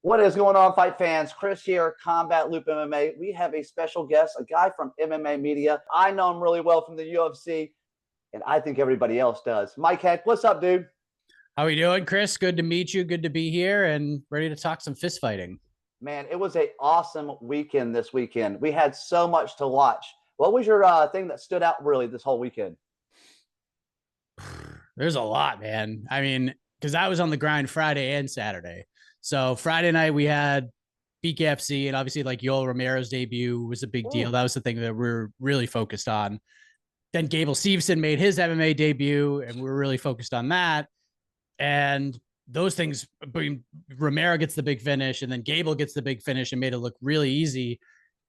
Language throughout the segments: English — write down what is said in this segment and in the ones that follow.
What is going on, fight fans? Chris here, Combat Loop MMA. We have a special guest, a guy from MMA Media. I know him really well from the UFC, and I think everybody else does. Mike Heck, what's up, dude? How are you doing, Chris? Good to meet you. Good to be here and ready to talk some fist fighting. Man, it was an awesome weekend this weekend. We had so much to watch. What was your thing that stood out really this whole weekend? There's a lot, man. I mean, because I was on the grind Friday and Saturday. So Friday night we had BKFC, and obviously like Yoel Romero's debut was a big deal. Ooh. That was the thing that we are really focused on. Then Gable Steveson made his MMA debut, and we were really focused on that. And those things, Romero gets the big finish, and then Gable gets the big finish and made it look really easy.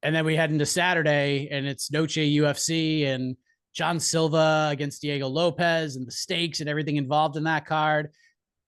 And then we head into Saturday, and it's Noche UFC and John Silva against Diego Lopez and the stakes and everything involved in that card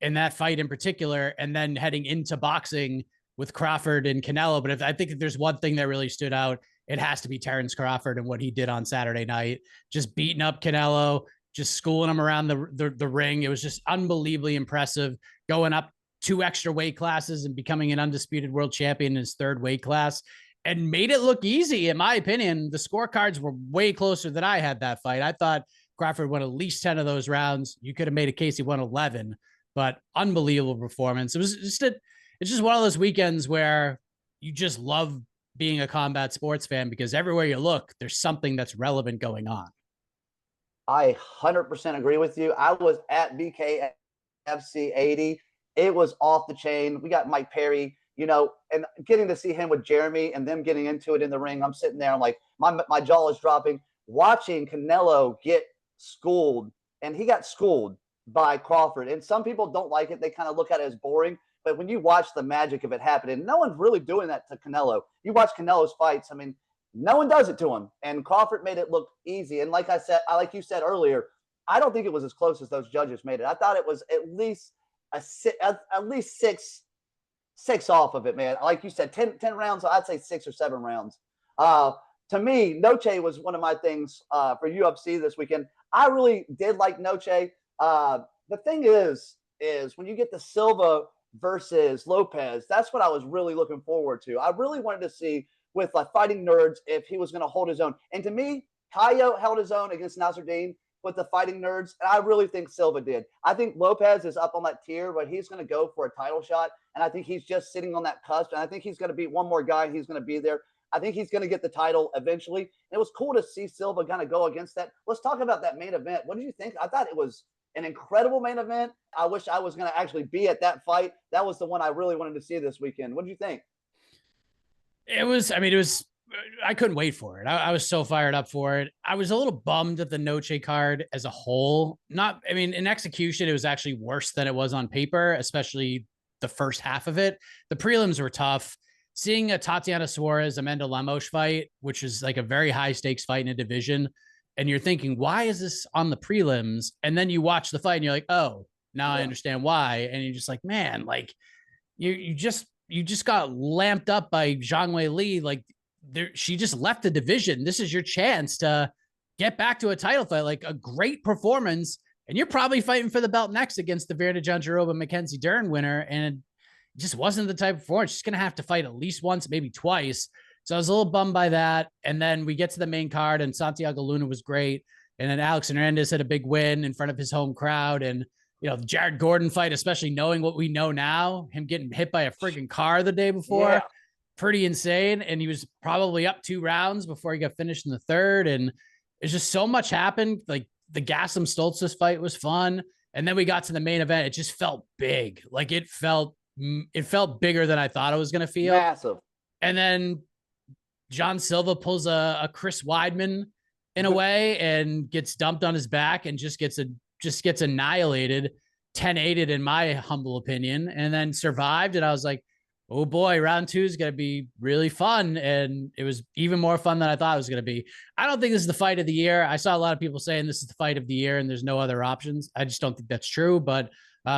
and that fight in particular. And then heading into boxing with Crawford and Canelo. But I think if there's one thing that really stood out, it has to be Terrence Crawford and what he did on Saturday night, just beating up Canelo, just schooling him around the ring. It was just unbelievably impressive, going up two extra weight classes and becoming an undisputed world champion in his third weight class, and made it look easy. In my opinion, the scorecards were way closer than I had that fight. I thought Crawford won at least 10 of those rounds. You could have made a case he won 11, but unbelievable performance. It's just one of those weekends where you just love being a combat sports fan because everywhere you look, there's something that's relevant going on. I 100% agree with you. I was at BKFC 80. It was off the chain. We got Mike Perry, and getting to see him with Jeremy and them getting into it in the ring. I'm sitting there, I'm like, my jaw is dropping. Watching Canelo get schooled, and he got schooled by Crawford. And some people don't like it. They kind of look at it as boring. But when you watch the magic of it happening, no one's really doing that to Canelo. You watch Canelo's fights, I mean, no one does it to him. And Crawford made it look easy. And like you said earlier, I don't think it was as close as those judges made it. I thought it was at least at least six off of it, man. Like you said, 10 rounds, I'd say 6 or 7 rounds. To me, Noche was one of my things for UFC this weekend. I really did like Noche. The thing is when you get the Silva versus Lopez, that's what I was really looking forward to. I really wanted to see with like fighting nerds if he was going to hold his own. And to me, Caio held his own against Nasruddin with the fighting nerds, and I really think Silva did. I think Lopez is up on that tier, but he's going to go for a title shot, and I think he's just sitting on that cusp, and I think he's going to beat one more guy, and he's going to be there. I think he's going to get the title eventually. And it was cool to see Silva kind of go against that. Let's talk about that main event. What did you think? I thought it was an incredible main event. I wish I was going to actually be at that fight. That was the one I really wanted to see this weekend. What did you think? I couldn't wait for it. I was so fired up for it. I was a little bummed at the Noche card as a whole. In execution, it was actually worse than it was on paper, especially the first half of it. The prelims were tough. Seeing a Tatiana Suarez, Amanda Lemos fight, which is like a very high stakes fight in a division, and you're thinking, why is this on the prelims? And then you watch the fight and you're like, oh, now I understand why. And you're just like, man, like you just got lamped up by Zhang Wei Li. Like she just left the division. This is your chance to get back to a title fight, like a great performance. And you're probably fighting for the belt next against the Virna Jandiroba Mackenzie Dern winner. And it just wasn't the type of performance. She's going to have to fight at least once, maybe twice. So I was a little bummed by that. And then we get to the main card, and Santiago Luna was great. And then Alex Hernandez had a big win in front of his home crowd. And, the Jared Gordon fight, especially knowing what we know now, him getting hit by a friggin' car the day before, pretty insane. And he was probably up 2 rounds before he got finished in the third. And it's just so much happened. Like the Gaslam Stoltzfus fight was fun. And then we got to the main event. It just felt big. Like it felt bigger than I thought it was going to feel. Massive. And then John Silva pulls a Chris Weidman in a way and gets dumped on his back and just gets annihilated, 10-8'd in my humble opinion, and then survived. And I was like, oh boy, round 2 is going to be really fun. And it was even more fun than I thought it was going to be. I don't think this is the fight of the year. I saw a lot of people saying this is the fight of the year and there's no other options. I just don't think that's true, but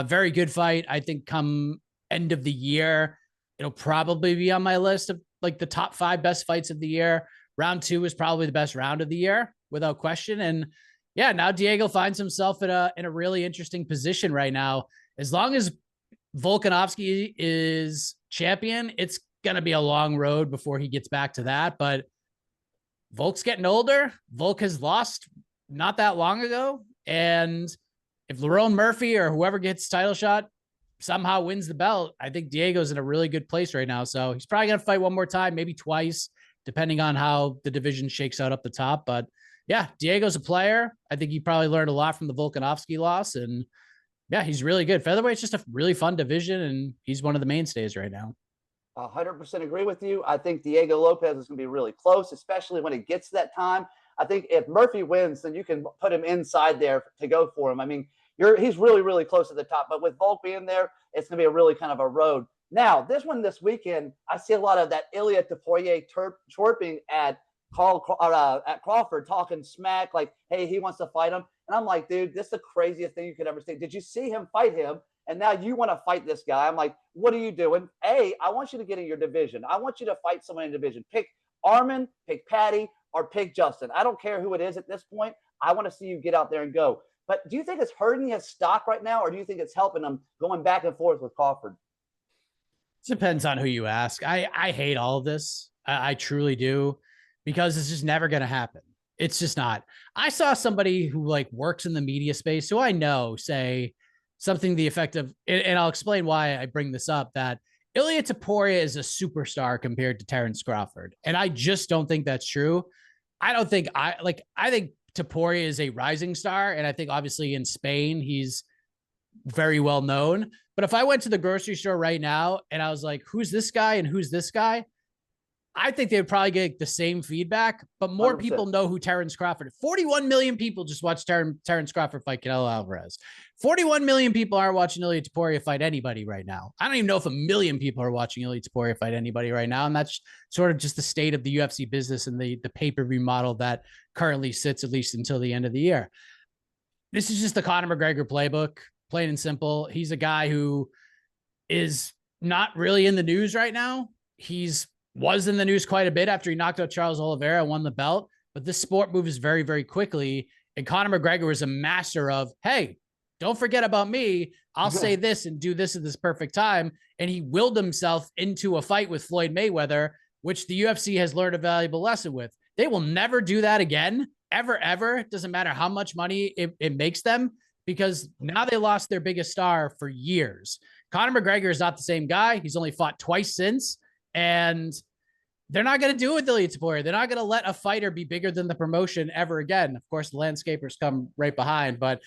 very good fight. I think come end of the year, it'll probably be on my list of like the top 5 best fights of the year. Round 2 is probably the best round of the year without question. And yeah, now Diego finds himself in a really interesting position right now. As long as Volkanovski is champion, it's going to be a long road before he gets back to that. But Volk's getting older. Volk has lost not that long ago. And if Lerone Murphy or whoever gets title shot somehow wins the belt, I think Diego's in a really good place right now. So he's probably going to fight one more time, maybe twice, depending on how the division shakes out up the top. But yeah, Diego's a player. I think he probably learned a lot from the Volkanovski loss. And yeah, he's really good. Featherweight's just a really fun division, and he's one of the mainstays right now. 100% agree with you. I think Diego Lopez is going to be really close, especially when it gets to that time. I think if Murphy wins, then you can put him inside there to go for him. I mean, he's really, really close at the top. But with Volk being there, it's going to be a really kind of a road. Now, this weekend, I see a lot of that Ilia Topuria chirping at Crawford, talking smack, like, hey, he wants to fight him. And I'm like, dude, this is the craziest thing you could ever see. Did you see him fight him? And now you want to fight this guy. I'm like, what are you doing? I want you to get in your division. I want you to fight someone in division. Pick Arman, pick Patty, or pick Justin. I don't care who it is at this point. I want to see you get out there and go. But do you think it's hurting his stock right now, or do you think it's helping him going back and forth with Crawford? Depends on who you ask. I hate all of this. I truly do, because it's just never going to happen. It's just not. I saw somebody who like works in the media space, who I know, say something to the effect of, and I'll explain why I bring this up, that Ilia Topuria is a superstar compared to Terence Crawford. And I just don't think that's true. I think Topuria is a rising star. And I think obviously in Spain, he's very well known. But if I went to the grocery store right now and I was like, who's this guy and who's this guy? I think they would probably get the same feedback, but more 100%. people know who Terence Crawford is. 41 million people just watched Terence Crawford fight Canelo Alvarez. 41 million people aren't watching Ilia Topuria fight anybody right now. I don't even know if 1 million people are watching Ilia Topuria fight anybody right now. And that's sort of just the state of the UFC business and the pay-per-view model that currently sits at least until the end of the year. This is just the Conor McGregor playbook, plain and simple. He's a guy who is not really in the news right now. He's was in the news quite a bit after he knocked out Charles Oliveira, won the belt. But this sport moves very, very quickly. And Conor McGregor was a master of, hey, don't forget about me. I'll say this and do this at this perfect time. And he willed himself into a fight with Floyd Mayweather, which the UFC has learned a valuable lesson with. They will never do that again, ever, ever. It doesn't matter how much money it makes them, because now they lost their biggest star for years. Conor McGregor is not the same guy. He's only fought twice since. And they're not going to do it with Ilia Topuria. They're not going to let a fighter be bigger than the promotion ever again. Of course, the landscapers come right behind. But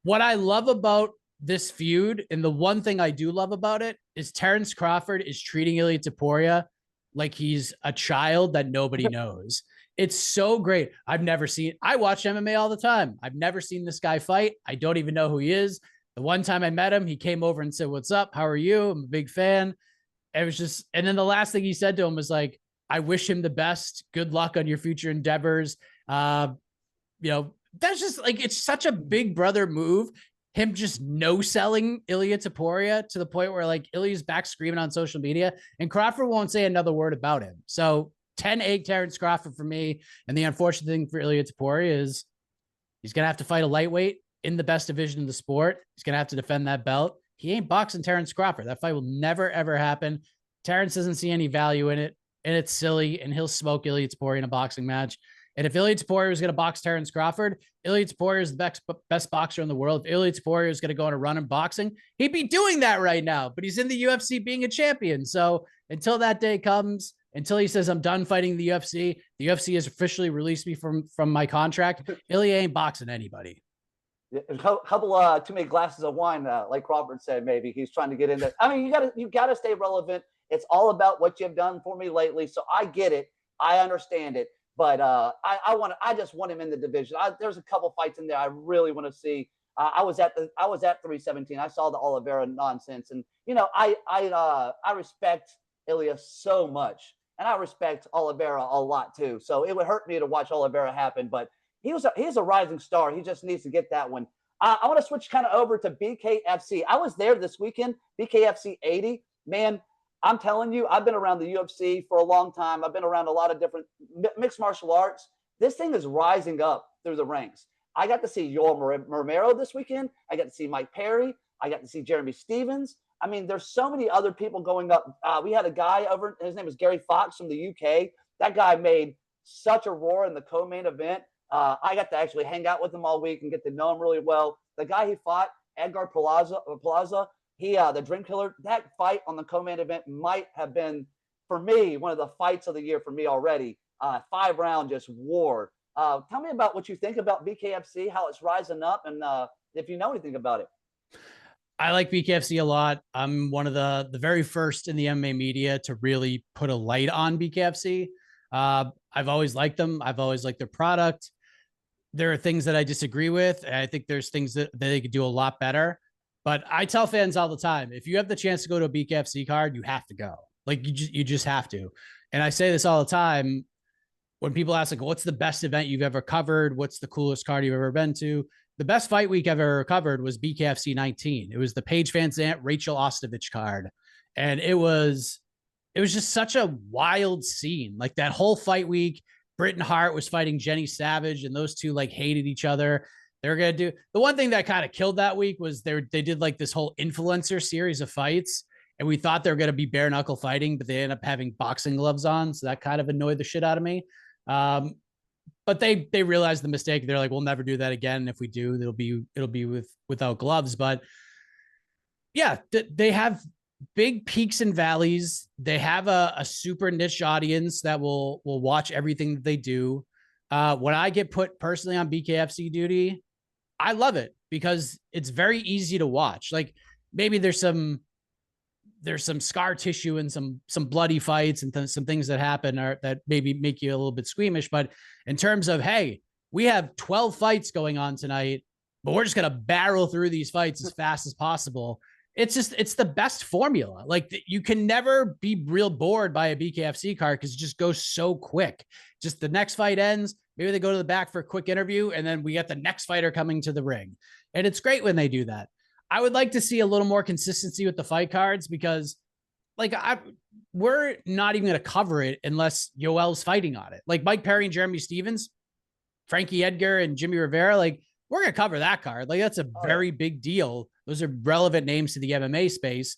what I love about this feud, and the one thing I do love about it, is Terence Crawford is treating Ilia Topuria like he's a child that nobody knows. It's so great. I watch MMA all the time. I've never seen this guy fight. I don't even know who he is. The one time I met him, he came over and said, "What's up? How are you? I'm a big fan." It was just, and then the last thing he said to him was like, "I wish him the best. Good luck on your future endeavors." That's just like, it's such a big brother move. Him just no selling Ilia Topuria to the point where like Ilya's back screaming on social media, and Crawford won't say another word about him. So 10-8 Terence Crawford for me. And the unfortunate thing for Ilia Topuria is he's going to have to fight a lightweight in the best division in the sport. He's going to have to defend that belt. He ain't boxing Terence Crawford. That fight will never, ever happen. Terence doesn't see any value in it, and it's silly, and he'll smoke Ilia Topuria in a boxing match. And if Ilia Topuria was going to box Terence Crawford, Ilia Topuria is the best boxer in the world. If Ilia Topuria is going to go on a run in boxing, he'd be doing that right now. But he's in the UFC being a champion. So until that day comes, until he says, "I'm done fighting the UFC has officially released me from my contract," Ilia ain't boxing anybody. A couple too many glasses of wine, like Crawford said. Maybe he's trying to get in there. I mean, you gotta stay relevant. It's all about what you've done for me lately. So I get it, I understand it, but I just want him in the division. There's a couple fights in there I really want to see. I was at 317. I saw the Oliveira nonsense, and I respect Ilia so much, and I respect Oliveira a lot too. So it would hurt me to watch Oliveira happen, but he's a rising star. He just needs to get that one. I want to switch kind of over to BKFC. I was there this weekend, BKFC 80. Man, I'm telling you, I've been around the UFC for a long time. I've been around a lot of different mixed martial arts. This thing is rising up through the ranks. I got to see Yoel Romero this weekend. I got to see Mike Perry. I got to see Jeremy Stevens. I mean, there's so many other people going up. We had a guy over, his name was Gary Fox from the UK. That guy made such a roar in the co-main event. I got to actually hang out with him all week and get to know him really well. The guy he fought, Edgar Plaza, the Dream Killer, that fight on the co-main event might have been, for me, one of the fights of the year for me already. 5-round just war. Tell me about what you think about BKFC, how it's rising up, and if you know anything about it. I like BKFC a lot. I'm one of the very first in the MMA media to really put a light on BKFC. I've always liked them. I've always liked their product. There are things that I disagree with, and I think there's things that they could do a lot better. But I tell fans all the time, if you have the chance to go to a BKFC card, you have to go. Like you just have to. And I say this all the time when people ask, like, what's the best event you've ever covered? What's the coolest card you've ever been to? The best fight week I've ever covered was BKFC 19. It was the Paige Van Zandt, Rachel Ostovich card. And it was just such a wild scene. Like that whole fight week, Britton Hart was fighting Jenny Savage, and those two like hated each other. They're going to do the one thing that kind of killed that week was they did like this whole influencer series of fights. And we thought they were going to be bare knuckle fighting, but they ended up having boxing gloves on. So that kind of annoyed the shit out of me. But they realized the mistake. They're like, we'll never do that again. If we do, it'll be without gloves. But yeah, they have big peaks and valleys. They have a super niche audience that will watch everything that they do. When I get put personally on BKFC duty, I love it because it's very easy to watch. Like maybe there's some scar tissue and some bloody fights and some things that happen that maybe make you a little bit squeamish. But in terms of, hey, we have 12 fights going on tonight, but we're just going to barrel through these fights as fast as possible. It's the best formula. Like you can never be real bored by a BKFC card because it just goes so quick. Just the next fight ends. Maybe they go to the back for a quick interview and then we got the next fighter coming to the ring. And it's great when they do that. I would like to see a little more consistency with the fight cards because we're not even going to cover it unless Yoel's fighting on it. Like Mike Perry and Jeremy Stevens, Frankie Edgar and Jimmy Rivera, like we're going to cover that card. Like that's a very big deal. Those are relevant names to the MMA space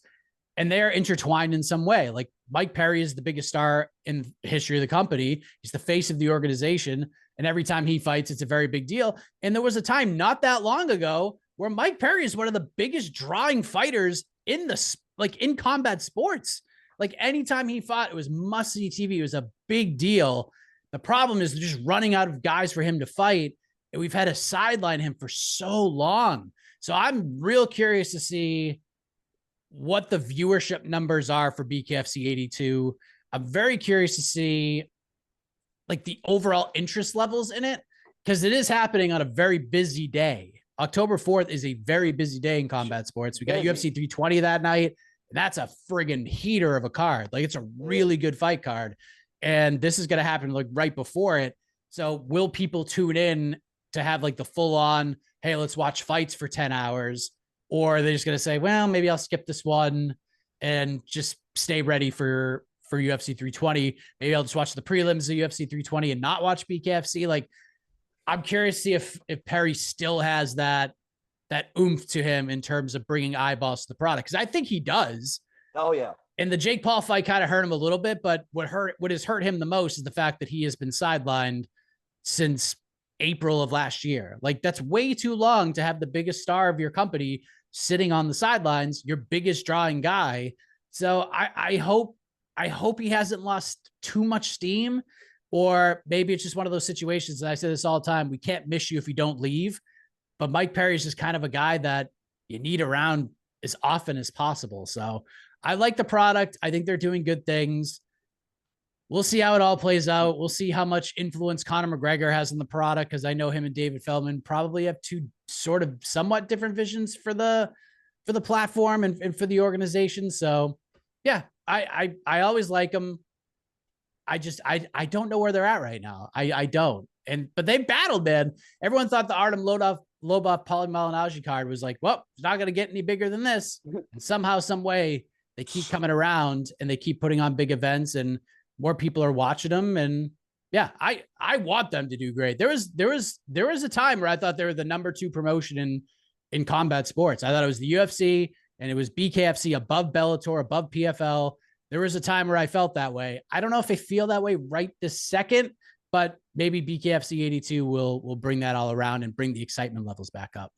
and they're intertwined in some way. Like Mike Perry is the biggest star in the history of the company. He's the face of the organization. And every time he fights, it's a very big deal. And there was a time not that long ago where Mike Perry is one of the biggest drawing fighters in in combat sports. Like anytime he fought, it was must-see TV. It was a big deal. The problem is they're just running out of guys for him to fight. And we've had to sideline him for so long. So I'm real curious to see what the viewership numbers are for BKFC 82. I'm very curious to see like the overall interest levels in it because it is happening on a very busy day. October 4th is a very busy day in combat sports. We got UFC 320 that night. And that's a friggin' heater of a card. Like it's a really good fight card. And this is going to happen like right before it. So will people tune in to have like the full on, hey, let's watch fights for 10 hours? Or are they just going to say, well, maybe I'll skip this one and just stay ready for UFC 320. Maybe I'll just watch the prelims of UFC 320 and not watch BKFC. Like I'm curious to see if Perry still has that oomph to him in terms of bringing eyeballs to the product. Cause I think he does. Oh yeah. And the Jake Paul fight kind of hurt him a little bit, but what has hurt him the most is the fact that he has been sidelined since April of last year. Like that's way too long to have the biggest star of your company sitting on the sidelines, your biggest drawing guy. So I hope he hasn't lost too much steam, or maybe it's just one of those situations. And I say this all the time. We can't miss you if you don't leave, but Mike Perry is just kind of a guy that you need around as often as possible. So I like the product. I think they're doing good things. We'll see how it all plays out. We'll see how much influence Conor McGregor has in the product, because I know him and David Feldman probably have two sort of somewhat different visions for the platform and for the organization. So yeah, I always like them. I don't know where they're at right now. I don't. But they battled, man. Everyone thought the Artem Lobov Paulie Malignaggi card was like, well, it's not going to get any bigger than this. And somehow, some way, they keep coming around and they keep putting on big events, and more people are watching them. And yeah, I want them to do great. There was a time where I thought they were the number 2 promotion in combat sports. I thought it was the UFC, and it was BKFC above Bellator, above PFL. There was a time where I felt that way. I don't know if I feel that way right this second, but maybe BKFC 82 will bring that all around and bring the excitement levels back up.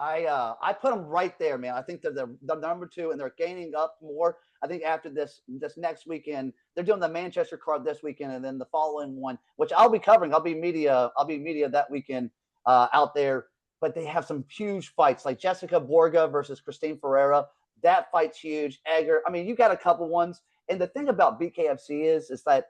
I put them right there, man. I think they're the number two, and they're gaining up more. I think after this next weekend, they're doing the Manchester card this weekend, and then the following one, which I'll be covering. I'll be media that weekend out there. But they have some huge fights, like Jessica Borga versus Christine Ferreira. That fight's huge. Egger. I mean, you got a couple ones. And the thing about BKFC is that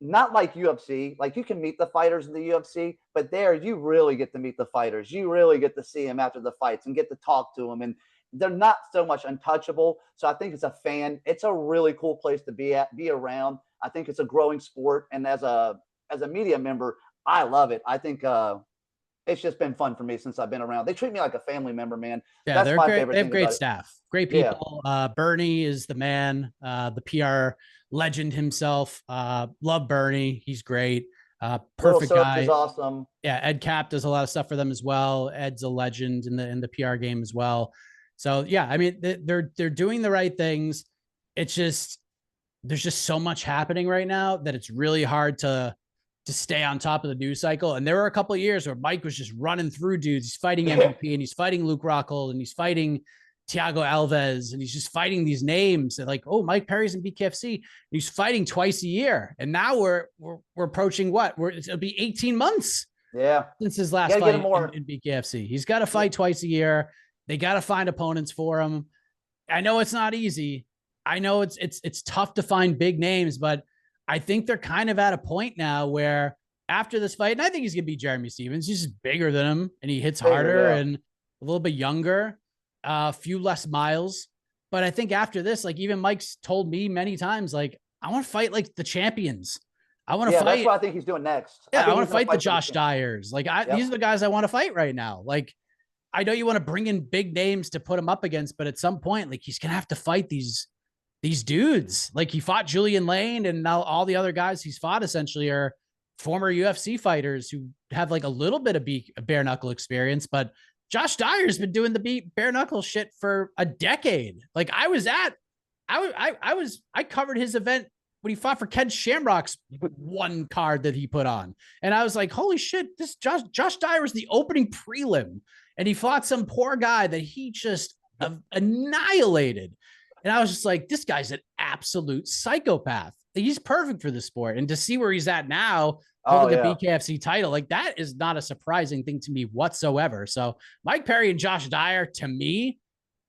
not like UFC. Like you can meet the fighters in the UFC, but there you really get to meet the fighters. You really get to see them after the fights and get to talk to them. And they're not so much untouchable. So I think it's a really cool place to be around. I think it's a growing sport. And as a media member, I love it. I think it's just been fun for me since I've been around. They treat me like a family member, man. Yeah, they're great. They have great staff, great people. Yeah. Bernie is the man, the PR legend himself. Love Bernie. He's great. Perfect guy. Is awesome. Yeah, Ed Cap does a lot of stuff for them as well. Ed's a legend in the PR game as well. So yeah, I mean they're doing the right things. It's just there's just so much happening right now that it's really hard to stay on top of the news cycle. And there were a couple of years where Mike was just running through dudes. He's fighting MVP and he's fighting Luke Rockhold and he's fighting Thiago Alves and he's just fighting these names. And like, oh, Mike Perry's in BKFC. He's fighting twice a year. And now we're approaching what? It'll be 18 months. Yeah. Since his last fight in BKFC. He's got to fight twice a year. They got to find opponents for him. I know it's not easy. I know it's tough to find big names, but I think they're kind of at a point now where after this fight, and I think he's going to beat Jeremy Stephens. He's just bigger than him and he hits harder and a little bit younger, a few less miles. But I think after this, like even Mike's told me many times, like, I want to fight like the champions. I want to fight. That's what I think he's doing next. Yeah, I want to fight the Josh Dyers. Like these are the guys I want to fight right now. Like, I know you want to bring in big names to put him up against, but at some point, like he's going to have to fight these dudes. Like he fought Julian Lane, and now all the other guys he's fought essentially are former UFC fighters who have like a little bit of bare knuckle experience. But Josh Dyer's been doing the bare knuckle shit for a decade. Like I covered his event when he fought for Ken Shamrock's one card that he put on. And I was like, holy shit, this Josh Dyer was the opening prelim. And he fought some poor guy that he just annihilated. And I was just like, this guy's an absolute psychopath. He's perfect for the sport. And to see where he's at now, holding a BKFC title, like that is not a surprising thing to me whatsoever. So Mike Perry and Josh Dyer, to me,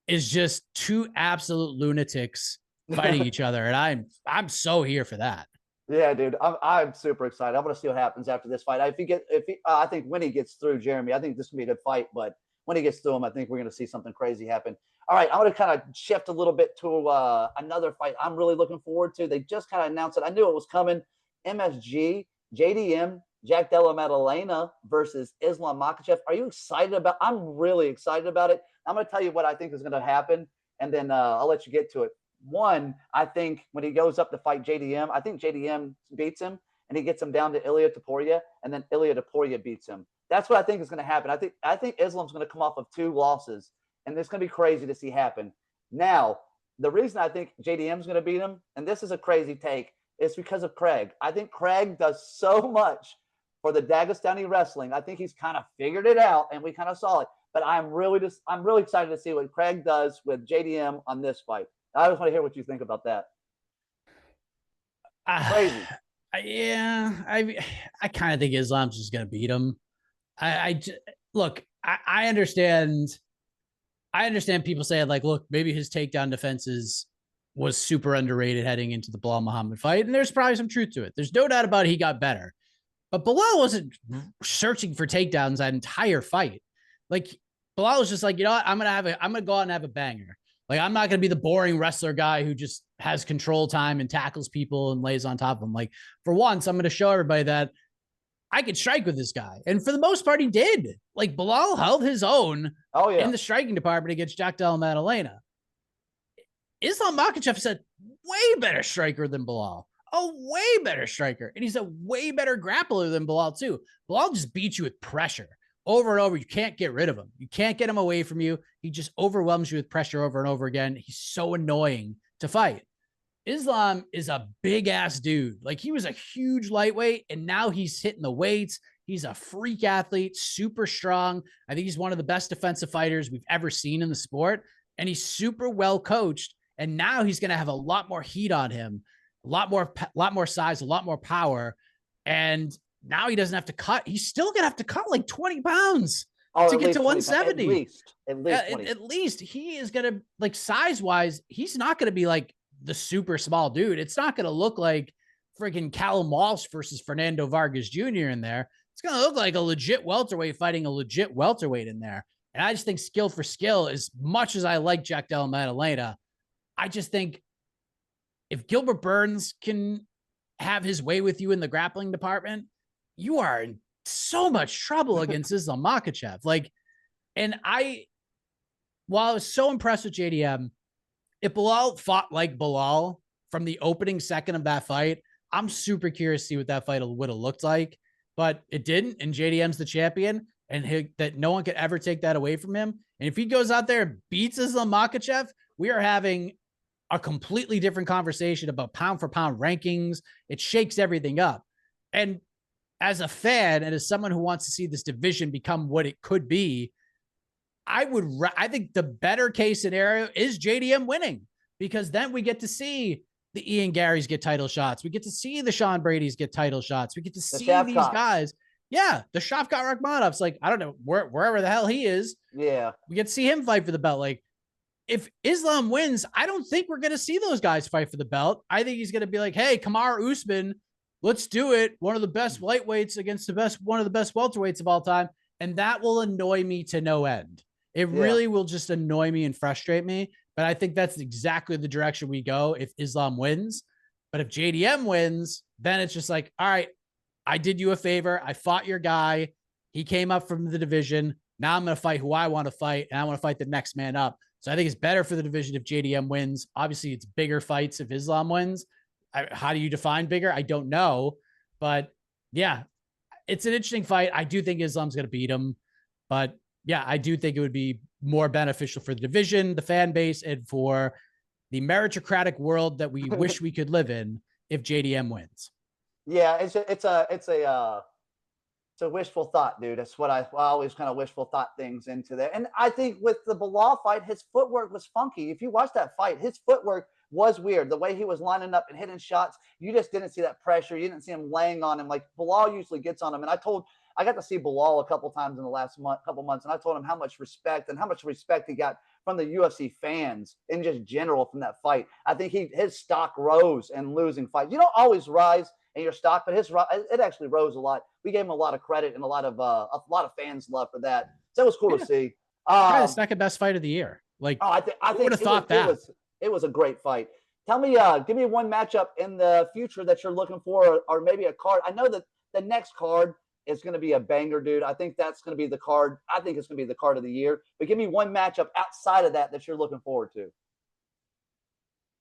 is just two absolute lunatics fighting each other. And I'm so here for that. Yeah, dude, I'm super excited. I want to see what happens after this fight. I think when he gets through Jeremy, I think this will be a good fight. But when he gets through him, I think we're going to see something crazy happen. All right, I'm going to kind of shift a little bit to another fight I'm really looking forward to. They just kind of announced it. I knew it was coming. MSG, JDM, Jack Della Maddalena versus Islam Makhachev. Are you excited about? I'm really excited about it. I'm going to tell you what I think is going to happen, and then I'll let you get to it. One, I think when he goes up to fight JDM, I think JDM beats him, and he gets him down to Ilia Topuria, and then Ilia Topuria beats him. That's what I think is going to happen. I think Islam's going to come off of 2 losses, and it's going to be crazy to see happen. Now, the reason I think JDM is going to beat him, and this is a crazy take, is because of Craig. I think Craig does so much for the Dagestani wrestling. I think he's kind of figured it out, and we kind of saw it. But I'm really excited to see what Craig does with JDM on this fight. I just want to hear what you think about that. Crazy. Yeah, I kind of think Islam's just going to beat him. Look, I understand. I understand people saying like, look, maybe his takedown defenses was super underrated heading into the Bilal Muhammad fight, and there's probably some truth to it. There's no doubt about it, he got better, but Bilal wasn't searching for takedowns that entire fight. Like Bilal was just like, you know what, I'm gonna go out and have a banger. Like, I'm not going to be the boring wrestler guy who just has control time and tackles people and lays on top of them. Like, for once, I'm going to show everybody that I could strike with this guy. And for the most part, he did. Like, Bilal held his own in the striking department against Jack Della Maddalena. Islam Makhachev is a way better striker than Bilal. A way better striker. And he's a way better grappler than Bilal, too. Bilal just beats you with pressure over and over. You can't get rid of him. You can't get him away from you. He just overwhelms you with pressure over and over again. He's so annoying to fight. Islam is a big ass dude. Like, he was a huge lightweight, and now he's hitting the weights. He's a freak athlete, super strong. I think he's one of the best defensive fighters we've ever seen in the sport. And he's super well coached. And now he's going to have a lot more heat on him, a lot more size, a lot more power. And now he doesn't have to cut. He's still going to have to cut like 20 pounds to get to 170. At least he is going to, like, size wise, he's not going to be like the super small dude. It's not going to look like freaking Callum Walsh versus Fernando Vargas Jr. in there. It's going to look like a legit welterweight fighting a legit welterweight in there. And I just think skill for skill, as much as I like Jack Della Maddalena, I just think if Gilbert Burns can have his way with you in the grappling department, you are in so much trouble against Islam Makhachev. Like, and while I was so impressed with JDM, if Bilal fought like Bilal from the opening second of that fight, I'm super curious to see what that fight would have looked like. But it didn't, and JDM's the champion, and that no one could ever take that away from him. And if he goes out there and beats Islam Makhachev, we are having a completely different conversation about pound for pound rankings. It shakes everything up. And as a fan and as someone who wants to see this division become what it could be, I think the better case scenario is JDM winning, because then we get to see the Ian Garys get title shots. We get to see the Sean Brady's get title shots. We get to see these guys. Yeah. The Shavkat Rakhmonovs, like, I don't know, wherever the hell he is. Yeah. We get to see him fight for the belt. Like, if Islam wins, I don't think we're going to see those guys fight for the belt. I think he's going to be like, hey, Kamaru Usman, let's do it. One of the best lightweights against one of the best welterweights of all time. And that will annoy me to no end. It really will just annoy me and frustrate me. But I think that's exactly the direction we go if Islam wins. But if JDM wins, then it's just like, all right, I did you a favor. I fought your guy. He came up from the division. Now I'm going to fight who I want to fight, and I want to fight the next man up. So I think it's better for the division if JDM wins. Obviously, it's bigger fights if Islam wins. How do you define bigger? I don't know. But yeah, it's an interesting fight. I do think Islam's going to beat him. But yeah, I do think it would be more beneficial for the division, the fan base, and for the meritocratic world that we wish we could live in if JDM wins. Yeah, it's a wishful thought, dude. That's what I always kind of wishful thought things into there. And I think with the Bilal fight, his footwork was funky. If you watch that fight, his footwork was weird. The way he was lining up and hitting shots, you just didn't see that pressure. You didn't see him laying on him like Bilal usually gets on him. And I got to see Bilal a couple times in the last couple months, and I told him how much respect he got from the UFC fans in just general from that fight. I think his stock rose in losing fights. You don't always rise in your stock, but it actually rose a lot. We gave him a lot of credit and a lot of fans love for that. So it was cool to see. Probably the second best fight of the year. Like, I think would have thought that it was a great fight. Tell me, give me one matchup in the future that you're looking for, or maybe a card. I know that the next card is going to be a banger, dude. I think that's going to be the card. I think it's going to be the card of the year. But give me one matchup outside of that you're looking forward to.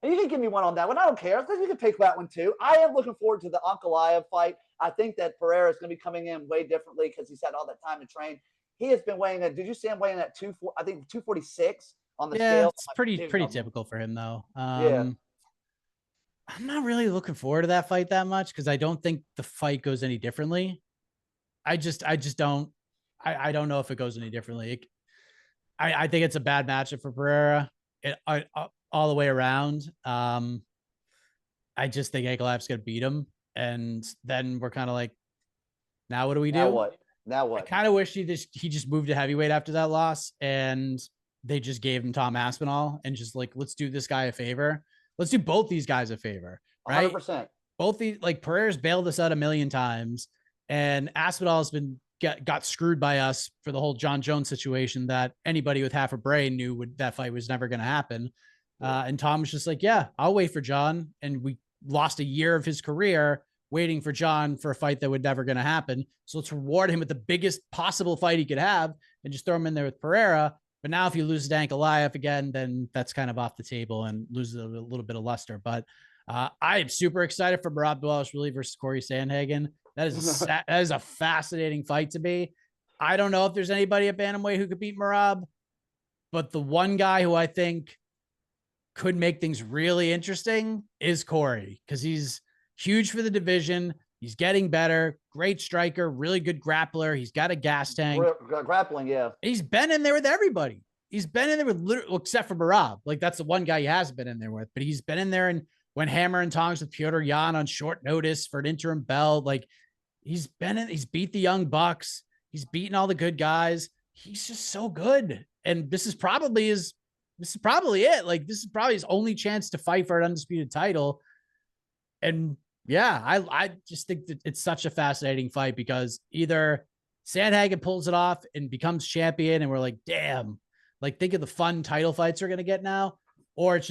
And you can give me one on that one. I don't care. You can pick that one too. I am looking forward to the Ankalaev fight. I think that Pereira is going to be coming in way differently because he's had all that time to train. He has been weighing did you see him weighing at 246 on the scale? It's pretty typical for him though. I'm not really looking forward to that fight that much because I don't think the fight goes any differently. I just don't. I don't know if it goes any differently. I think it's a bad matchup for Pereira all the way around. I just think Ankalaev's going to beat him, and then we're kind of like, now what do we do? Now what? I kind of wish he just moved to heavyweight after that loss, and they just gave him Tom Aspinall and just like, let's do this guy a favor. Let's do both these guys a favor, right? 100%. Both these, like, Pereira's bailed us out a million times. And Aspinall has got screwed by us for the whole John Jones situation that anybody with half a brain knew that fight was never going to happen. And Tom was just like, yeah, I'll wait for John. And we lost a year of his career waiting for John for a fight that would never going to happen. So let's reward him with the biggest possible fight he could have and just throw him in there with Pereira. But now if you lose to Ankalaev again, then that's kind of off the table and loses a little bit of luster. But I am super excited for Merab Dvalishvili versus Corey Sandhagen. That is a fascinating fight to me. I don't know if there's anybody at bantamweight who could beat Merab, but the one guy who I think could make things really interesting is Corey, because he's huge for the division. He's getting better, great striker, really good grappler. He's got a gas tank. Grappling, yeah. He's been in there with everybody. He's been in there with literally, except for Marab. Like that's the one guy he has been in there with, but he's been in there and when hammer and tongs with Piotr Jan on short notice for an interim belt. Like he's beat the young bucks. He's beaten all the good guys. He's just so good. And this is probably it. Like this is probably his only chance to fight for an undisputed title. And yeah, I just think that it's such a fascinating fight because either Sandhagen pulls it off and becomes champion, and we're like, damn, like think of the fun title fights we're gonna get now, or it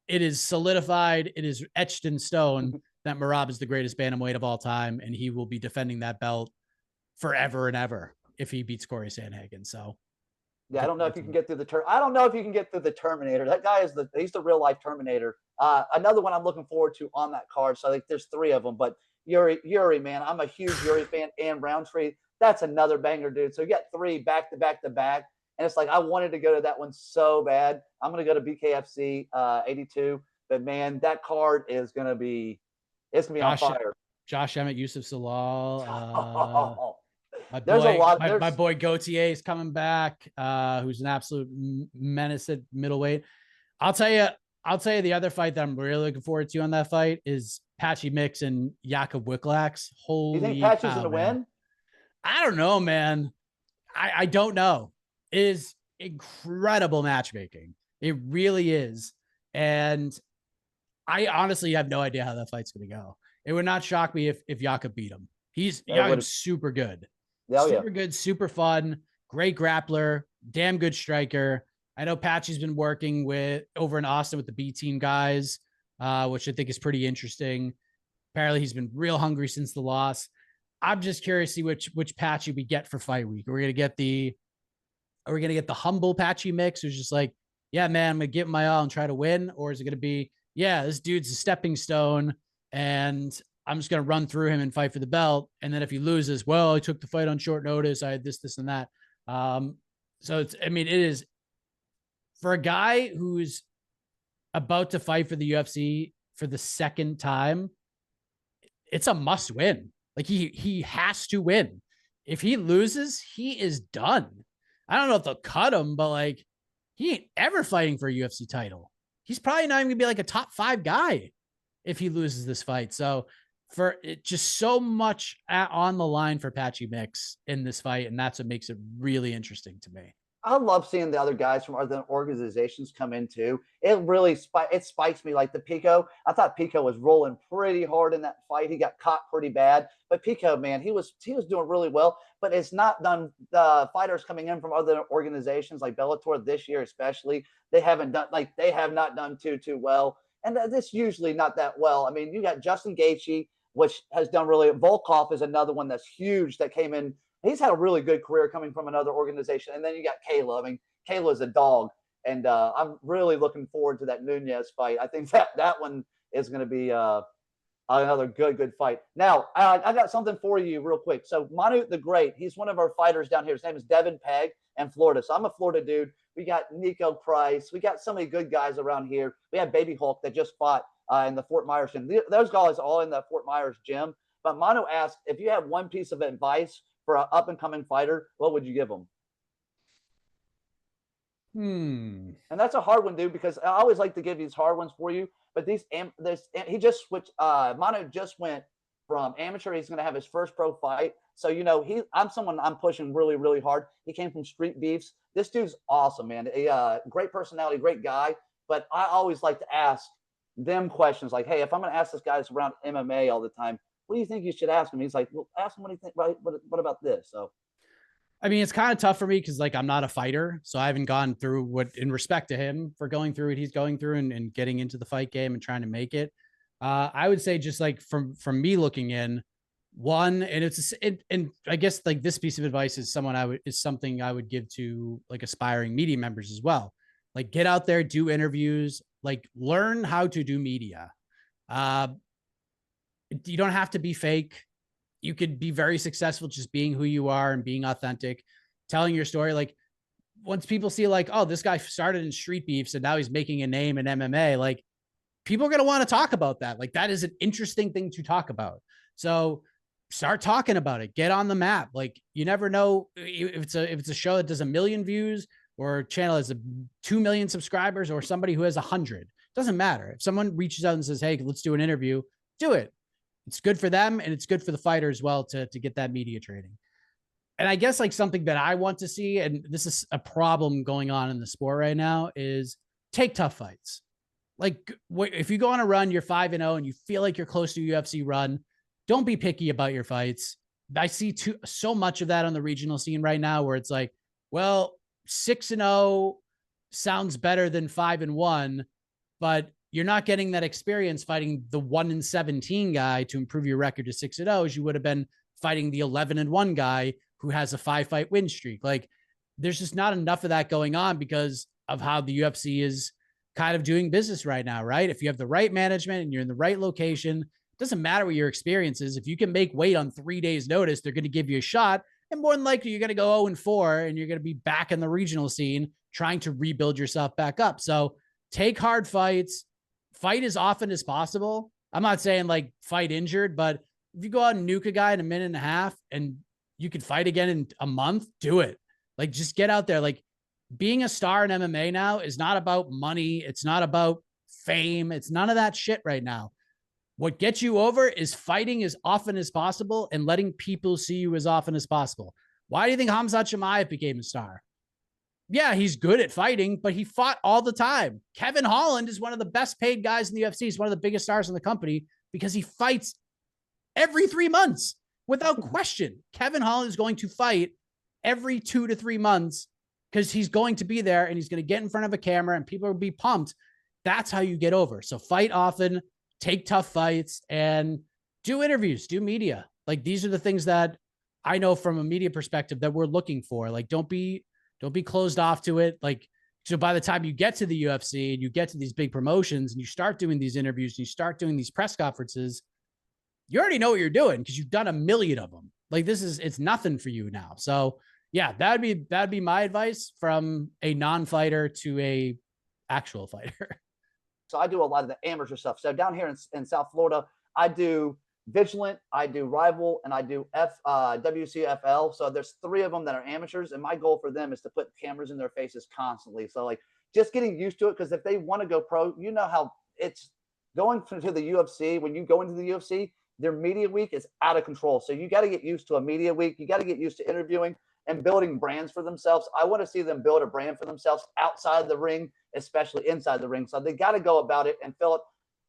is solidified, it is etched in stone that Merab is the greatest bantamweight of all time, and he will be defending that belt forever and ever if he beats Corey Sandhagen. So yeah, I don't know if you can get through the I don't know if you can get through the Terminator. That guy he's the real life Terminator. Another one I'm looking forward to on that card. So I think there's 3 of them, but Yuri, man, I'm a huge Yuri fan. And Roundtree, that's another banger, dude. So you got 3 back to back to back, and it's like I wanted to go to that one so bad. I'm gonna go to BKFC 82, but man, that card is gonna be on fire. Josh Emmett, Yusuf Salal. There's a lot. My boy Gautier is coming back, who's an absolute menace at middleweight. I'll tell you the other fight that I'm really looking forward to on that fight is Patchy Mix and Jakub Wiklax. Holy, you think Patchy's gonna win? I don't know, man. I don't know. It is incredible matchmaking. It really is. And I honestly have no idea how that fight's gonna go. It would not shock me if Jakub beat him. Jakub's super good. Super good, super fun, great grappler, damn good striker. I know Patchy's been working over in Austin with the B team guys, which I think is pretty interesting. Apparently he's been real hungry since the loss. I'm just curious to see which Patchy we get for fight week. Are we gonna get the humble Patchy Mix who's just like, yeah, man, I'm gonna give my all and try to win? Or is it gonna be, yeah, this dude's a stepping stone and I'm just going to run through him and fight for the belt. And then if he loses, well, I took the fight on short notice. I had this, and that. So it is for a guy who's about to fight for the UFC for the second time. It's a must win. Like he has to win. If he loses, he is done. I don't know if they'll cut him, but like he ain't ever fighting for a UFC title. He's probably not even gonna be like a top 5 guy if he loses this fight. So for it, just so much on the line for Patchy Mix in this fight, and that's what makes it really interesting to me. I love seeing the other guys from other organizations come in too. It really spikes me. Like the Pico, I thought Pico was rolling pretty hard in that fight. He got caught pretty bad, but Pico, man, he was doing really well. But it's not done. The fighters coming in from other organizations like Bellator this year, especially, they have not done too well, and this usually not that well. I mean, you got Justin Gaethje, which has done really. Volkov is another one that's huge that came in. He's had a really good career coming from another organization. And then you got Kayla. I mean, Kayla is a dog. And I'm really looking forward to that Nunez fight. I think that one is going to be another good fight. Now, I got something for you real quick. So Manu the Great, he's one of our fighters down here. His name is Devin Pegg in Florida. So I'm a Florida dude. We got Nico Price. We got so many good guys around here. We have Baby Hulk that just fought in the Fort Myers gym. Those guys are all in the Fort Myers gym. But Manu asked, if you have one piece of advice for an up-and-coming fighter, what would you give him? And that's a hard one, dude, because I always like to give these hard ones for you. But he just switched. Manu just went from amateur. He's going to have his first pro fight. So, I'm someone I'm pushing really, really hard. He came from Street Beefs. This dude's awesome, man. Great personality, great guy. But I always like to ask them questions like, hey, if I'm going to ask this guy that's around MMA all the time, what do you think you should ask him? He's like, well, ask him what do you think. Right? What about this? So, I mean, it's kind of tough for me because like I'm not a fighter, so I haven't gone through what, in respect to him for going through what he's going through and getting into the fight game and trying to make it. I would say just like from me looking in, one, and I guess like this piece of advice is something I would give to like aspiring media members as well. Like get out there, do interviews, like learn how to do media. You don't have to be fake. you could be very successful just being who you are and being authentic, telling your story. Like once people see like, oh, this guy started in street beefs and now he's making a name in MMA, like people are going to want to talk about that. Like that is an interesting thing to talk about. So start talking about it, get on the map. Like you never know if it's a show that does 1 million views or a channel has 2 million subscribers or somebody who has 100. Doesn't matter. If someone reaches out and says, hey, let's do an interview, do it. It's good for them and it's good for the fighter as well to get that media training. And I guess like something that I want to see, and this is a problem going on in the sport right now, is take tough fights. Like if you go on a run, you're 5-0 and you feel like you're close to a UFC run, don't be picky about your fights. I see so much of that on the regional scene right now where it's like, well, 6-0 sounds better than 5-1, but you're not getting that experience fighting the 1-17 guy to improve your record to 6-0 as you would have been fighting the 11-1 guy who has a 5-fight win streak. Like there's just not enough of that going on because of how the UFC is kind of doing business right now, right? If you have the right management and you're in the right location, it doesn't matter what your experience is. If you can make weight on 3 days notice, they're going to give you a shot. And more than likely, you're going to go 0-4 and you're going to be back in the regional scene trying to rebuild yourself back up. So take hard fights, fight as often as possible. I'm not saying like fight injured, but if you go out and nuke a guy in a minute and a half and you can fight again in a month, do it. Like just get out there. Like being a star in MMA now is not about money. It's not about fame. It's none of that shit right now. What gets you over is fighting as often as possible and letting people see you as often as possible. Why do you think Khamzat Chimaev became a star? Yeah, he's good at fighting, but he fought all the time. Kevin Holland is one of the best paid guys in the UFC. He's one of the biggest stars in the company because he fights every 3 months without question. Kevin Holland is going to fight every 2 to 3 months because he's going to be there and he's going to get in front of a camera and people will be pumped. That's how you get over. So fight often, take tough fights, and do interviews, do media. Like these are the things that I know from a media perspective that we're looking for. Like don't be closed off to it. Like, so by the time you get to the UFC and you get to these big promotions and you start doing these interviews and you start doing these press conferences, you already know what you're doing because you've done 1 million of them. Like it's nothing for you now. So yeah, that'd be my advice from a non-fighter to a actual fighter. So I do a lot of the amateur stuff. So down here in South Florida, I do Vigilant, I do Rival, and I do WCFL. So there's 3 of them that are amateurs, and my goal for them is to put cameras in their faces constantly. So like just getting used to it, because if they want to go pro, you know how it's going to the UFC. When you go into the UFC, their media week is out of control. So you got to get used to a media week. You got to get used to interviewing and building brands for themselves. I want to see them build a brand for themselves outside the ring, especially inside the ring. So they got to go about it and feel it.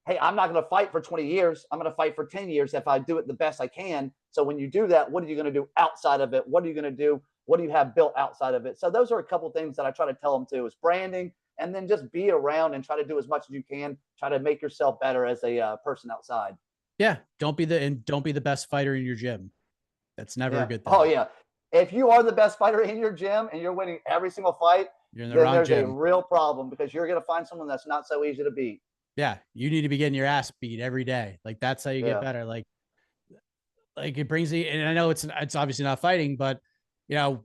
Hey, I'm not going to fight for 20 years. I'm going to fight for 10 years if I do it the best I can. So when you do that, what are you going to do outside of it? What are you going to do? What do you have built outside of it? So those are a couple of things that I try to tell them too, is branding, and then just be around and try to do as much as you can. Try to make yourself better as a person outside. Yeah. Don't be the best fighter in your gym. That's never a good thing. Oh yeah. If you are the best fighter in your gym and you're winning every single fight, you're in then there's a real problem, because you're going to find someone that's not so easy to beat. Yeah. You need to be getting your ass beat every day. Like that's how you get better. Like it brings the, and I know it's obviously not fighting, but you know,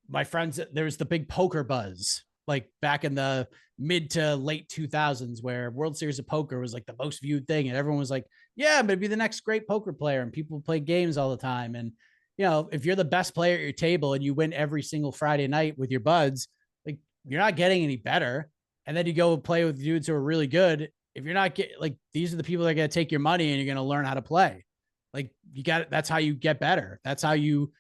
my friends, there was the big poker buzz, like back in the mid to late 2000s, where World Series of Poker was like the most viewed thing. And everyone was like, yeah, but be the next great poker player. And people play games all the time. And, you know, if you're the best player at your table and you win every single Friday night with your buds, like you're not getting any better. And then you go play with dudes who are really good. If you're not like, these are the people that are going to take your money and you're going to learn how to play. Like that's how you get better. That's how you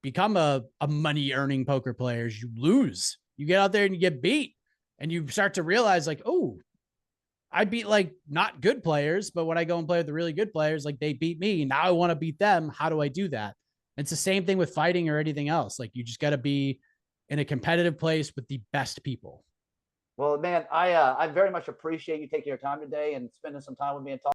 become a money earning poker player. You lose, you get out there and you get beat, and you start to realize like, oh, I beat like not good players, but when I go and play with the really good players, like they beat me. Now I want to beat them. How do I do that? It's the same thing with fighting or anything else. Like you just got to be in a competitive place with the best people. Well, man, I very much appreciate you taking your time today and spending some time with me and talking.